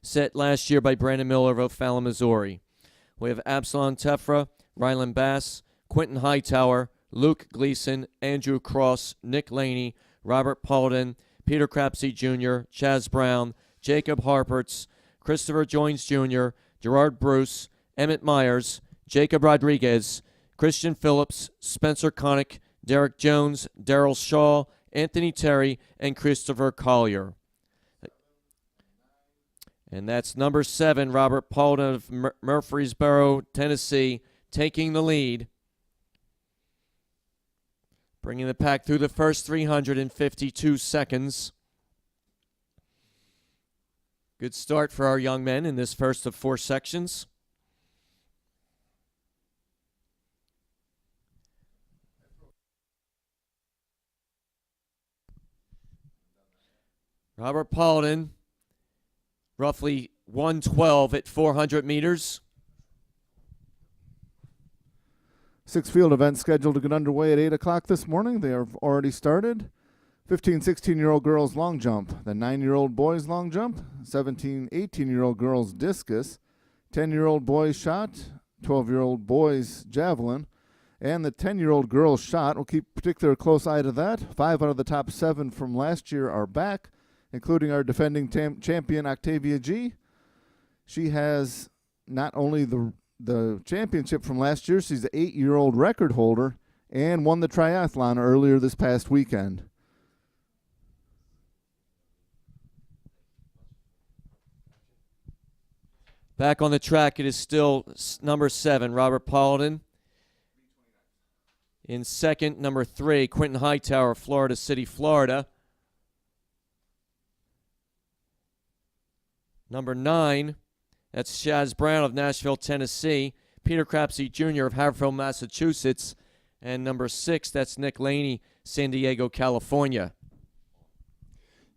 set last year by Brandon Miller of O'Fallon, Missouri. We have Absalom Tefra, Rylan Bass, Quentin Hightower, Luke Gleason, Andrew Cross, Nick Laney, Robert Paulden, Peter Crapsey Jr., Chaz Brown, Jacob Harperts, Christopher Joines Jr., Gerard Bruce, Emmett Myers, Jacob Rodriguez, Christian Phillips, Spencer Connick, Derek Jones, Daryl Shaw, Anthony Terry, and Christopher Collier. And that's number 7, Robert Paulden of Murfreesboro, Tennessee, taking the lead. Bringing the pack through the first 352 seconds. Good start for our young men in this first of 4 sections. Robert Paulden, roughly 112 at 400 meters. 6 field events scheduled to get underway at 8 o'clock this morning. They have already started. 15, 16-year-old girls long jump, the 9-year-old boys long jump, 17, 18-year-old girls discus, 10-year-old boys shot, 12-year-old boys javelin, and the 10-year-old girls shot. We'll keep particular close eye to that. 5 out of the top 7 from last year are back, including our defending champion Octavia G. She has not only the championship from last year, she's the 8-year-old record holder and won the triathlon earlier this past weekend. Back on the track, it is still number 7, Robert Paulden. In second, number 3, Quentin Hightower, Florida City, Florida. Number 9, that's Chaz Brown of Nashville, Tennessee. Peter Crapsey Jr. of Haverhill, Massachusetts. And number 6, that's Nick Laney, San Diego, California.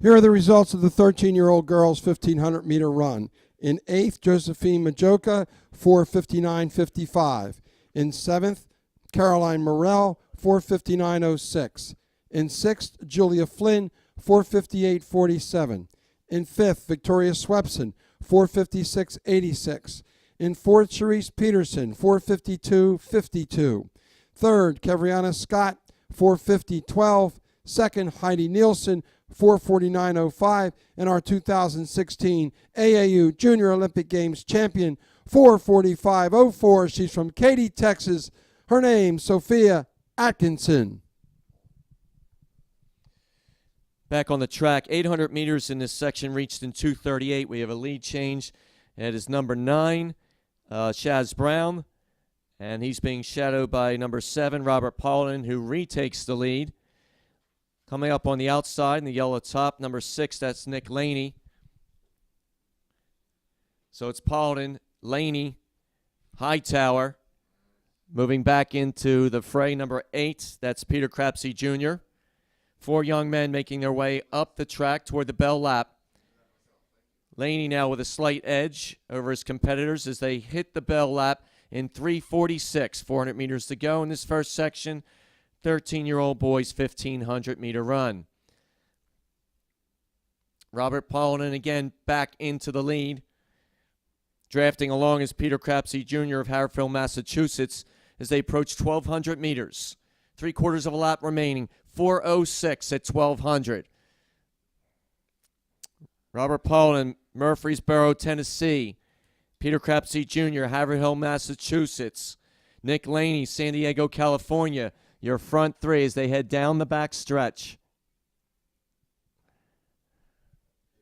Here are the results of the 13-year-old girls' 1,500-meter run. In 8th, Josephine Majoka, 4:59.55. In 7th, Caroline Morell, 4:59.06. In 6th, Julia Flynn, 4:58.47. In 5th, Victoria Swepson, 4:56.86. In 4th, Cherise Peterson, 4:52.52. 3rd, Kevriana Scott, 4:50.12. 2nd, Heidi Nielsen, 4:49.05, and our 2016 AAU Junior Olympic Games champion, 4:45.04. She's from Katy, Texas. Her name, Sophia Atkinson. Back on the track, 800 meters in this section reached in 2:38. We have a lead change. It is number 9, Chaz Brown, and he's being shadowed by number 7, Robert Paulden, who retakes the lead. Coming up on the outside in the yellow top, number 6, that's Nick Laney. So it's Paulden, Laney, Hightower. Moving back into the fray, number 8, that's Peter Crapsey Jr. 4 young men making their way up the track toward the bell lap. Laney now with a slight edge over his competitors as they hit the bell lap in 3:46. 400 meters to go in this first section. 13-year-old boys 1,500-meter run. Robert Paulden again back into the lead. Drafting along is Peter Crapsey Jr. of Haverhill, Massachusetts as they approach 1,200 meters. 3/4 of a lap remaining. 4:06 at 1,200. Robert Paulden, Murfreesboro, Tennessee. Peter Crapsey Jr., Haverhill, Massachusetts. Nick Laney, San Diego, California. Your front 3 as they head down the back stretch.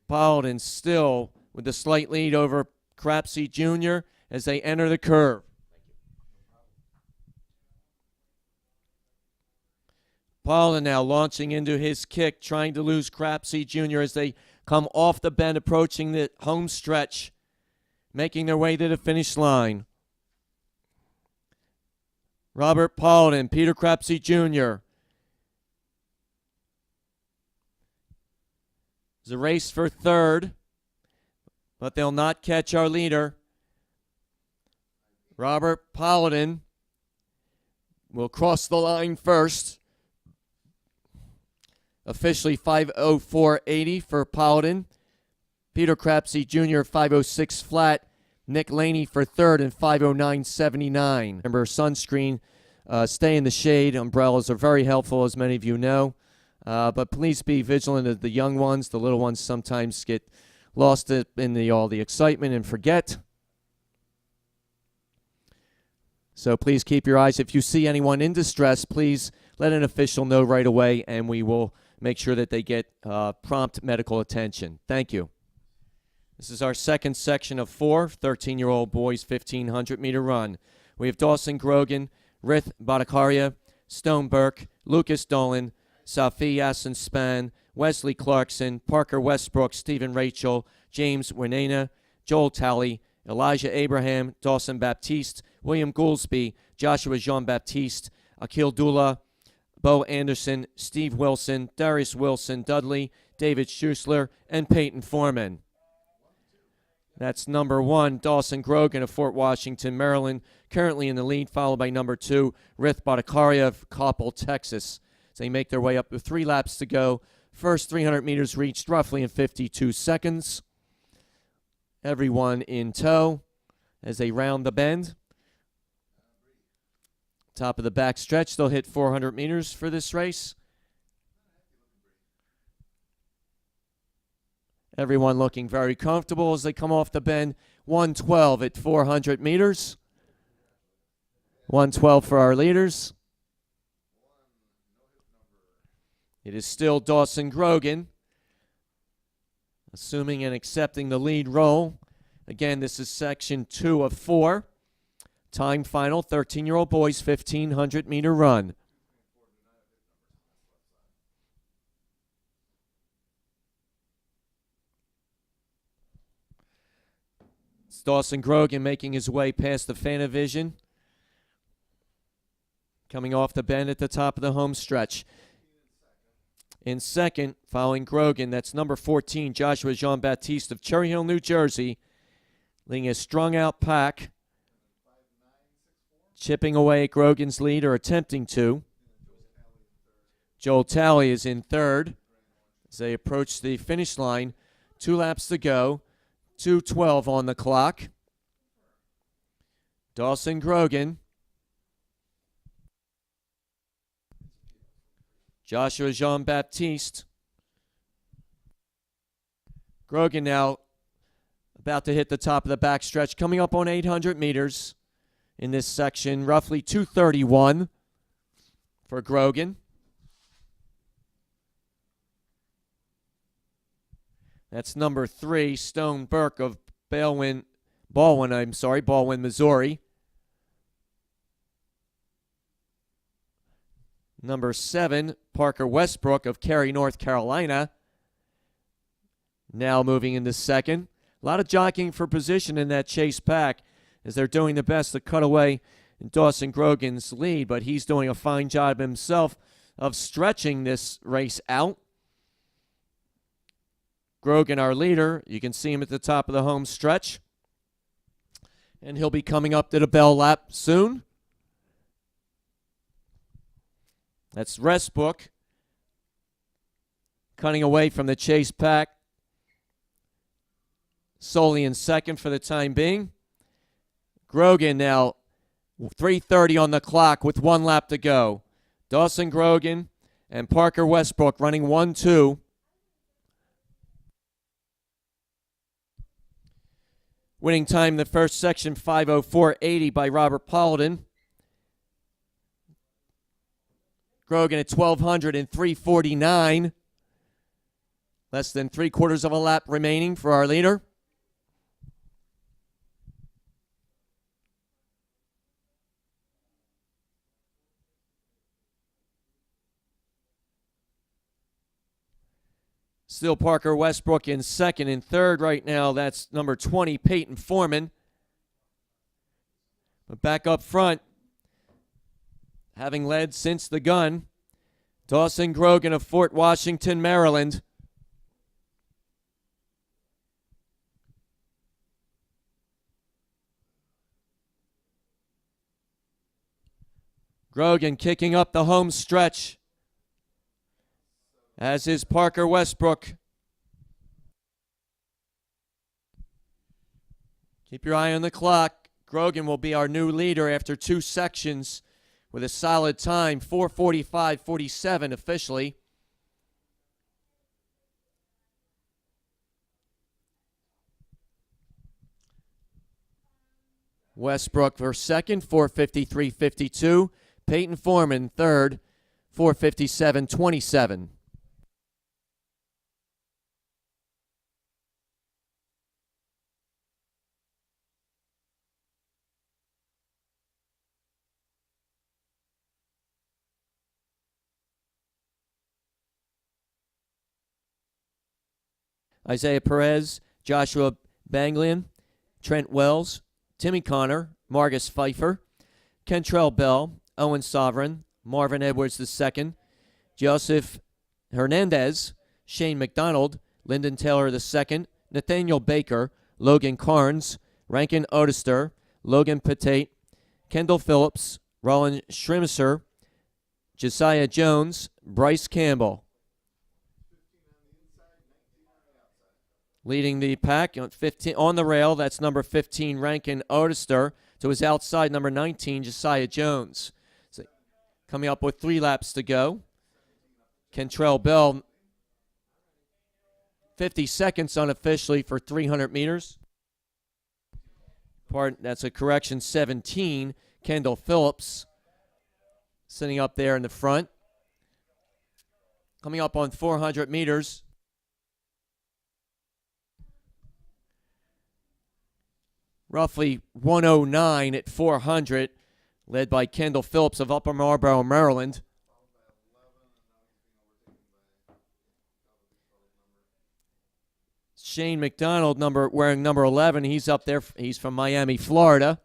Paulden still with the slight lead over Crapsey Jr. as they enter the curve. Paulden now launching into his kick, trying to lose Crapsey Jr. as they come off the bend, approaching the home stretch, making their way to the finish line. Robert Paulden, Peter Crapsey Jr. It's a race for 3rd, but they'll not catch our leader. Robert Paulden will cross the line first. Officially 5:04.80 for Paulden. Peter Crapsey Jr. 506 flat. Nick Laney for third and 509.79. Remember, sunscreen, stay in the shade. Umbrellas are very helpful, as many of you know. But please be vigilant of the young ones. The little ones sometimes get lost in all the excitement and forget. So please keep your eyes. If you see anyone in distress, please let an official know right away, and we will make sure that they get prompt medical attention. Thank you. This is our second section of 4 13-year-old boys 1,500-meter run. We have Dawson Grogan, Rith Bhattacharya, Stone Burke, Lucas Dolan, Safi Yassin Span, Wesley Clarkson, Parker Westbrook, Stephen Rachel, James Winena, Joel Talley, Elijah Abraham, Dawson Baptiste, William Gouldsby, Joshua Jean-Baptiste, Akil Dula, Bo Anderson, Steve Wilson, Darius Wilson, Dudley, David Schusler, and Peyton Foreman. That's number 1, Dawson Grogan of Fort Washington, Maryland, currently in the lead, followed by number 2, Rith Bhattacharya of Coppell, Texas. As they make their way up with 3 laps to go. First 300 meters reached roughly in 52 seconds. Everyone in tow as they round the bend. Top of the back stretch, they'll hit 400 meters for this race. Everyone looking very comfortable as they come off the bend. 1:12 at 400 meters. 1:12 for our leaders. It is still Dawson Grogan, assuming and accepting the lead role. Again, this is section 2 of 4. Time final, 13-year-old boys, 1,500-meter run. It's Dawson Grogan making his way past the Fanavision, coming off the bend at the top of the home stretch. In second, following Grogan, that's number 14, Joshua Jean-Baptiste of Cherry Hill, New Jersey, leading a strung-out pack, chipping away at Grogan's lead, or attempting to. Joel Talley is in third as they approach the finish line. 2 laps to go, 2:12 on the clock. Dawson Grogan, Joshua Jean-Baptiste. Grogan now about to hit the top of the backstretch, coming up on 800 meters in this section, roughly 2:31 for Grogan. That's number 3, Stone Burke of Baldwin, Missouri. Number 7, Parker Westbrook of Cary, North Carolina. Now moving into second. A lot of jockeying for position in that chase pack as they're doing their best to cut away in Dawson Grogan's lead, but he's doing a fine job himself of stretching this race out. Grogan, our leader, you can see him at the top of the home stretch, and he'll be coming up to the bell lap soon. That's Westbrook cutting away from the chase pack, solely in second for the time being. Grogan now 3:30 on the clock with 1 lap to go. Dawson Grogan and Parker Westbrook running 1-2. Winning time in the first section, 5:04.80 by Robert Paladin. Grogan at 1,200 and 3:49. Less than 3/4 of a lap remaining for our leader. Still Parker Westbrook in second. In third right now, that's number 20, Peyton Foreman. But back up front, having led since the gun, Dawson Grogan of Fort Washington, Maryland. Grogan kicking up the home stretch, as is Parker Westbrook. Keep your eye on the clock. Grogan will be our new leader after 2 sections with a solid time, 4:45.47 officially. Westbrook for second, 4:53.52. Peyton Foreman third, 4:57.27. Isaiah Perez, Joshua Banglian, Trent Wells, Timmy Connor, Marcus Pfeiffer, Kentrell Bell, Owen Sovereign, Marvin Edwards II, Joseph Hernandez, Shane McDonald, Lyndon Taylor II, Nathaniel Baker, Logan Carnes, Rankin Odester, Logan Patate, Kendall Phillips, Roland Schrimser, Josiah Jones, Bryce Campbell. Leading the pack on 15 on the rail, that's number 15, Rankin Odester. To his outside, number 19, Josiah Jones. So coming up with 3 laps to go. Kentrell Bell, 50 seconds unofficially for 300 meters. That's a correction, 17. Kendall Phillips sitting up there in the front. Coming up on 400 meters. Roughly 109 at 400, led by Kendall Phillips of Upper Marlboro, Maryland. Shane McDonald, wearing number 11, he's up there. He's from Miami, Florida.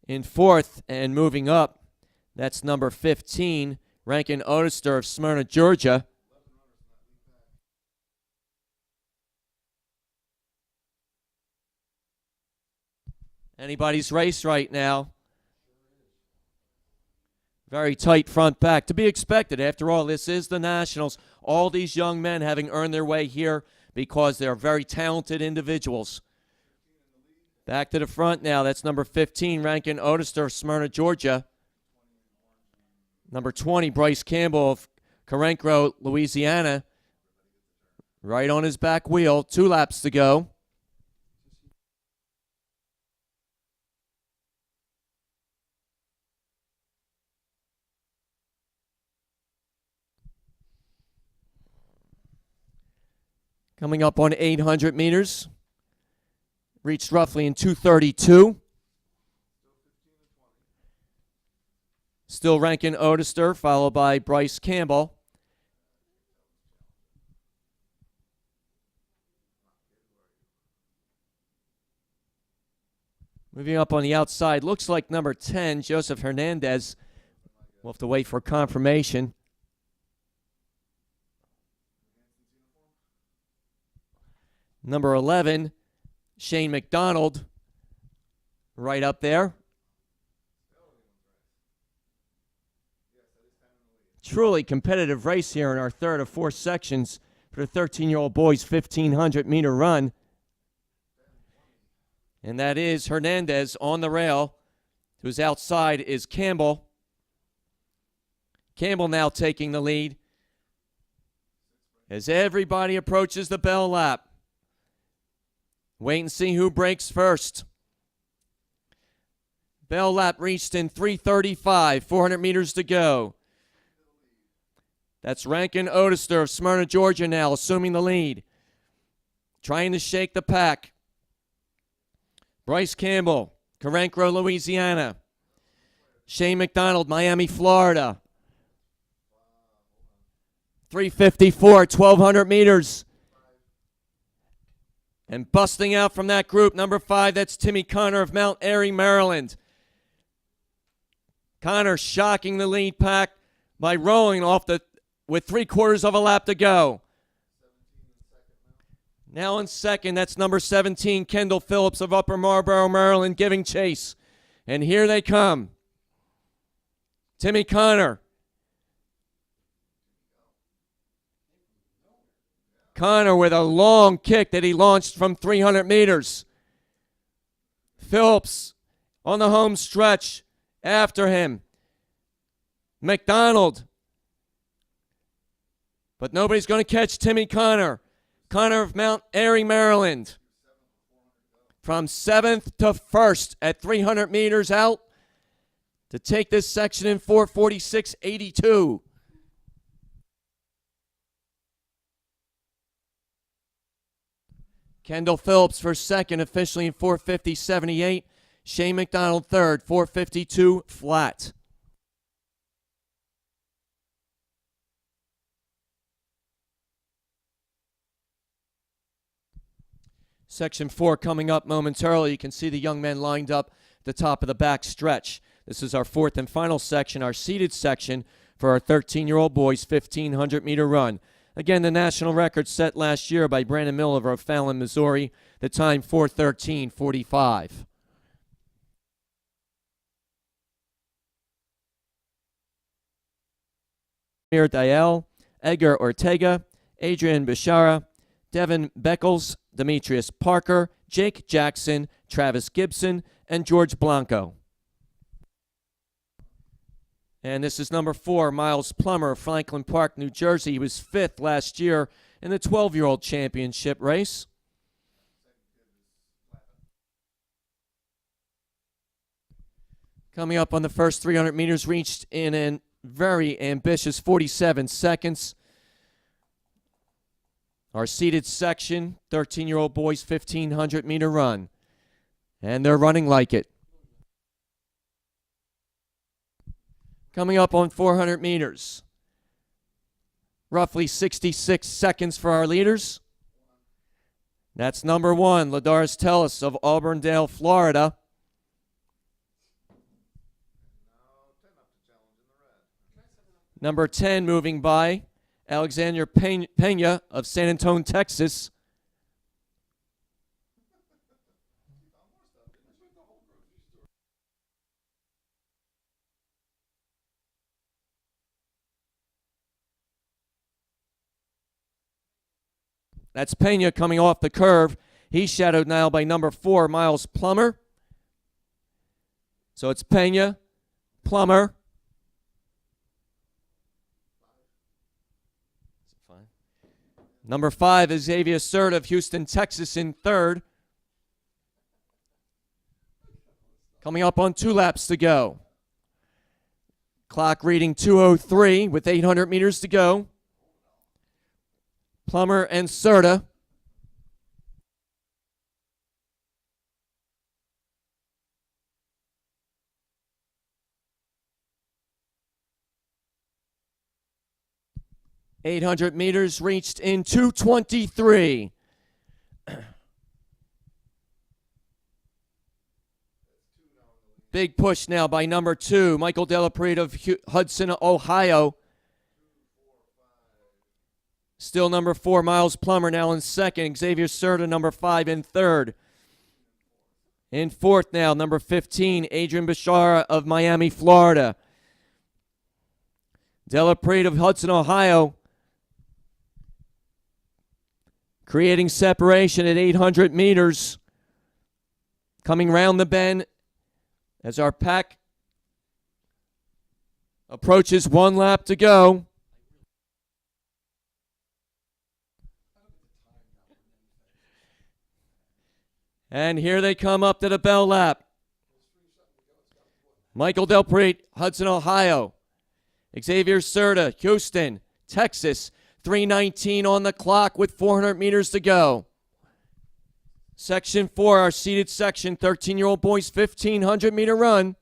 In fourth and moving up, that's number 15, Rankin Odester of Smyrna, Georgia. Anybody's race right now. Very tight front back. To be expected. After all, this is the Nationals. All these young men having earned their way here because they're very talented individuals. Back to the front now. That's number 15, Rankin Odester of Smyrna, Georgia. Number 20, Bryce Campbell of Carencro, Louisiana. Right on his back wheel. 2 laps to go. Coming up on 800 meters. Reached roughly in 2:32. Still Rankin Odester, followed by Bryce Campbell. Moving up on the outside, looks like number 10, Joseph Hernandez. We'll have to wait for confirmation. Number 11, Shane McDonald, right up there. Truly competitive race here in our third of 4 sections for the 13-year-old boys' 1,500-meter run. And that is Hernandez on the rail. To his outside is Campbell. Campbell now taking the lead as everybody approaches the bell lap. Wait and see who breaks first. Bell lap reached in 3:35, 400 meters to go. That's Rankin Odester of Smyrna, Georgia now, assuming the lead. Trying to shake the pack. Bryce Campbell, Carencro, Louisiana. Shane McDonald, Miami, Florida. 3:54, 1,200 meters. And busting out from that group, number 5, that's Timmy Connor of Mount Airy, Maryland. Connor shocking the lead pack by rolling off with 3/4 of a lap to go. Now in second, that's number 17, Kendall Phillips of Upper Marlboro, Maryland, giving chase. And here they come. Timmy Connor. Connor with a long kick that he launched from 300 meters. Phillips on the home stretch after him. McDonald. But nobody's going to catch Timmy Connor. Connor of Mount Airy, Maryland. From 7th to 1st at 300 meters out to take this section in 4:46.82. Kendall Phillips for second, officially in 4:50.78. Shane McDonald third, 4:52 flat. Section 4 coming up momentarily. You can see the young men lined up at the top of the back stretch. This is our fourth and final section, our seated section for our 13-year-old boys 1,500-meter run. Again, the national record set last year by Brandon Miller of O'Fallon, Missouri. The time 4:13.45. Amir Dial, Edgar Ortega, Adrian Bishara, Devin Beckles, Demetrius Parker, Jake Jackson, Travis Gibson, and George Blanco. And this is number 4, Miles Plummer, Franklin Park, New Jersey. He was 5th last year in the 12-year-old championship race. Coming up on the first 300 meters, reached in a very ambitious 47 seconds. Our seated section, 13-year-old boys 1,500-meter run. And they're running like it. Coming up on 400 meters. Roughly 66 seconds for our leaders. That's number 1, Ladaris Tellis of Auburndale, Florida. Number 10 moving by, Alexander Pena of San Antonio, Texas. That's Pena coming off the curve. He's shadowed now by number 4, Miles Plummer. So it's Pena, Plummer. Number 5 is Xavier Serd of Houston, Texas in 3rd. Coming up on 2 laps to go. Clock reading 2:03 with 800 meters to go. Plummer and Serta. .800 meters reached in 2:23. Big push now by number 2, Michael Delaprete of Hudson, Ohio. Still number 4, Miles Plummer now in 2nd. Xavier Serta, number 5 in 3rd. In 4th now, number 15, Adrian Bishara of Miami, Florida. Delaprete of Hudson, Ohio, creating separation at 800 meters. Coming round the bend as our pack approaches 1 lap to go. And here they come up to the bell lap. Michael Delprete, Hudson, Ohio. Xavier Serta, Houston, Texas. 3:19 on the clock with 400 meters to go. Section 4, our seated section, 13-year-old boys, 1,500-meter run.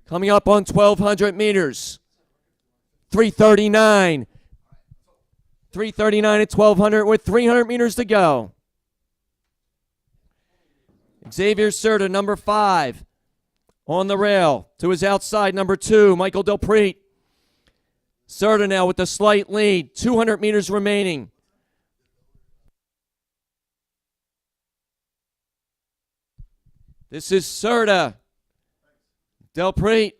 Coming up on 1,200 meters. 3:39. 3:39 at 1,200 with 300 meters to go. Xavier Serta, number 5, on the rail. To his outside, number 2, Michael Delprete. Serta now with a slight lead. 200 meters remaining. This is Serta. Delprete.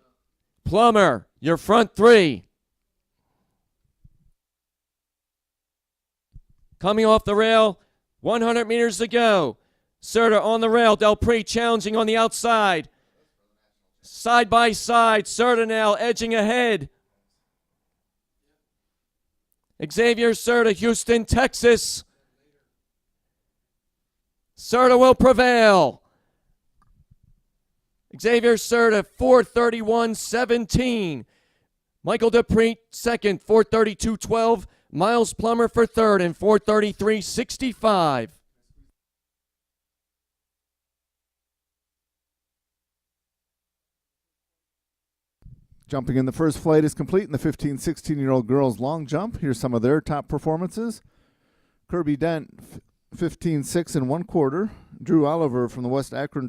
Plummer, your front 3. Coming off the rail, 100 meters to go. Serta on the rail, Del Prix challenging on the outside. Side by side, Serta now edging ahead. Xavier Serta, Houston, Texas. Serta will prevail. Xavier Serta, 4:31.17. Michael Dupree, second, 4:32.12. Miles Plummer for third, and 4:33.65. Jumping in the first flight is complete in the 15, 16-year-old girls long jump. Here's some of their top performances. Kirby Dent, 15.6 1/4. Drew Oliver from the West Akron